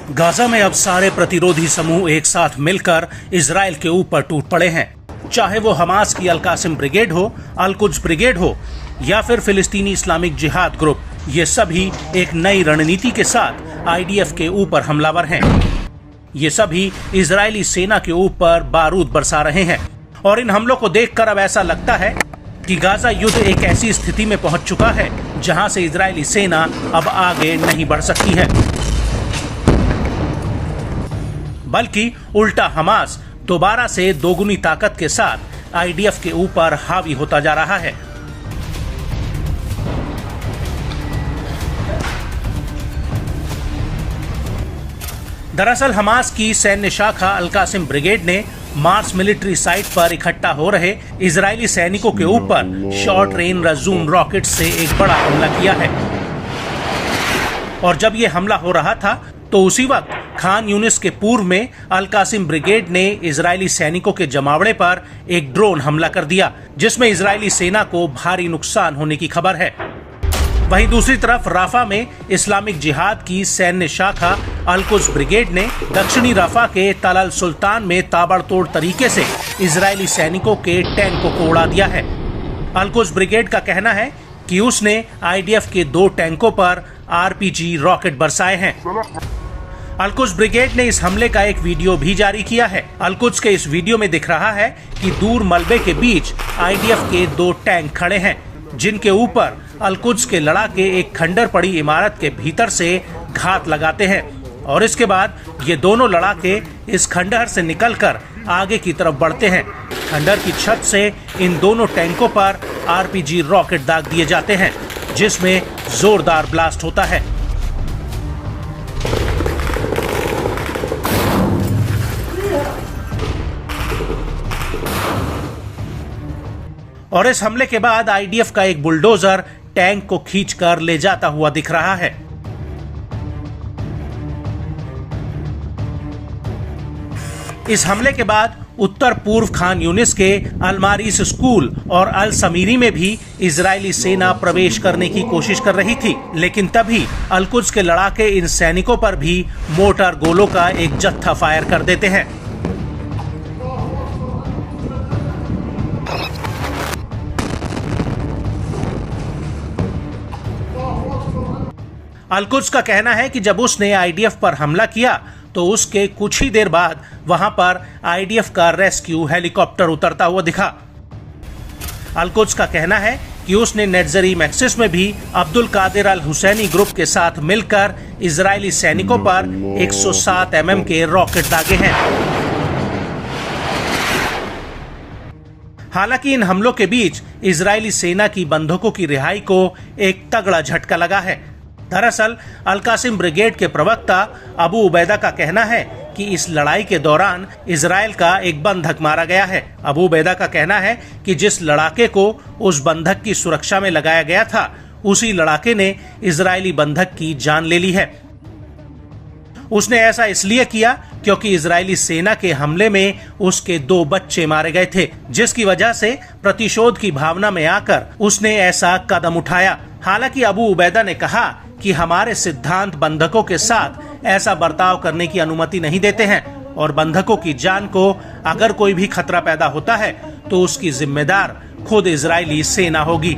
Gaza में अब सारे प्रतिरोधी समूह एक साथ मिलकर इजराइल के ऊपर टूट पड़े हैं। चाहे वो हमास की अल कासिम ब्रिगेड हो, अल कुद्स ब्रिगेड हो या फिर फिलिस्तीनी इस्लामिक जिहाद ग्रुप, ये सभी एक नई रणनीति के साथ आईडीएफ के ऊपर हमलावर हैं। ये सभी इजरायली सेना के ऊपर बारूद बरसा रहे हैं और इन हमलों को देखकर अब ऐसा लगता है कि गाजा युद्ध एक ऐसी स्थिति में पहुंच चुका है जहां से इजरायली सेना अब आगे नहीं बढ़ सकती है, बल्कि उल्टा हमास दोबारा से दोगुनी ताकत के साथ आईडीएफ के ऊपर हावी होता जा रहा है। दरअसल हमास की सैन्य शाखा अल कासिम ब्रिगेड ने मार्स मिलिट्री साइट पर इकट्ठा हो रहे इजरायली सैनिकों के ऊपर शॉर्ट रेंज रजूम रॉकेट से एक बड़ा हमला किया है। और जब ये हमला हो रहा था तो उसी वक्त खान यूनिस के पूर्व में अल कासिम ब्रिगेड ने इजरायली सैनिकों के जमावड़े पर एक ड्रोन हमला कर दिया, जिसमें इजरायली सेना को भारी नुकसान होने की खबर है। वहीं दूसरी तरफ राफा में इस्लामिक जिहाद की सैन्य शाखा अल कुद्स ब्रिगेड ने दक्षिणी राफा के तल अल सुल्तान में ताबड़तोड़ तरीके से इजरायली सैनिकों के टैंकों को उड़ा दिया है। अल कुद्स ब्रिगेड का कहना है कि उसने आईडीएफ के 2 टैंकों पर आरपीजी रॉकेट बरसाए हैं। अल कुद्स ब्रिगेड ने इस हमले का एक वीडियो भी जारी किया है। अल कुद्स के इस वीडियो में दिख रहा है कि दूर मलबे के बीच आईडीएफ के 2 टैंक खड़े हैं, जिनके ऊपर अल कुद्स के लड़ाके एक खंडर पड़ी इमारत के भीतर से घात लगाते हैं और इसके बाद ये दोनों लड़ाके इस खंडहर से निकलकर आगे की तरफ बढ़ते हैं। खंडहर की छत से इन दोनों टैंकों पर आरपीजी रॉकेट दाग दिए जाते हैं, जिसमें जोरदार ब्लास्ट होता है। और इस हमले के बाद आईडीएफ का एक बुलडोजर टैंक को खींचकर ले जाता हुआ दिख रहा है। इस हमले के बाद उत्तर पूर्व खान यूनिस के अलमारीस स्कूल और अल समीरी में भी इजरायली सेना प्रवेश करने की कोशिश कर रही थी, लेकिन तभी अल कुद्स के लड़ाके इन सैनिकों पर भी मोर्टार गोलों का एक जत्था फायर कर देते हैं। अल कुद्स का कहना है कि जब उसने आईडीएफ पर हमला किया तो उसके कुछ ही देर बाद वहां पर आईडीएफ का रेस्क्यू हेलीकॉप्टर उतरता हुआ दिखा। अल कुद्स का कहना है कि उसने नेट्जरी मैक्सिस में भी अब्दुल कादिर अल हुसैनी ग्रुप के साथ मिलकर इजरायली सैनिकों पर 107 mm के रॉकेट दागे हैं। हालांकि इन हमलों के बीच इजरायली सेना की बंधकों की रिहाई को एक तगड़ा झटका लगा है। दरअसल अल कासिम ब्रिगेड के प्रवक्ता अबू उबैदा का कहना है कि इस लड़ाई के दौरान इजराइल का एक बंधक मारा गया है। अबू उबैदा का कहना है कि जिस लड़ाके को उस बंधक की सुरक्षा में लगाया गया था, उसी लड़ाके ने इजरायली बंधक की जान ले ली है। उसने ऐसा इसलिए किया क्योंकि इजरायली सेना के हमले में उसके 2 बच्चे मारे गए थे, जिसकी वजह से प्रतिशोध की भावना में आकर उसने ऐसा कदम उठाया। हालांकि अबू उबैदा ने कहा कि हमारे सिद्धांत बंधकों के साथ ऐसा बर्ताव करने की अनुमति नहीं देते हैं और बंधकों की जान को अगर कोई भी खतरा पैदा होता है तो उसकी जिम्मेदार खुद इजरायली सेना होगी।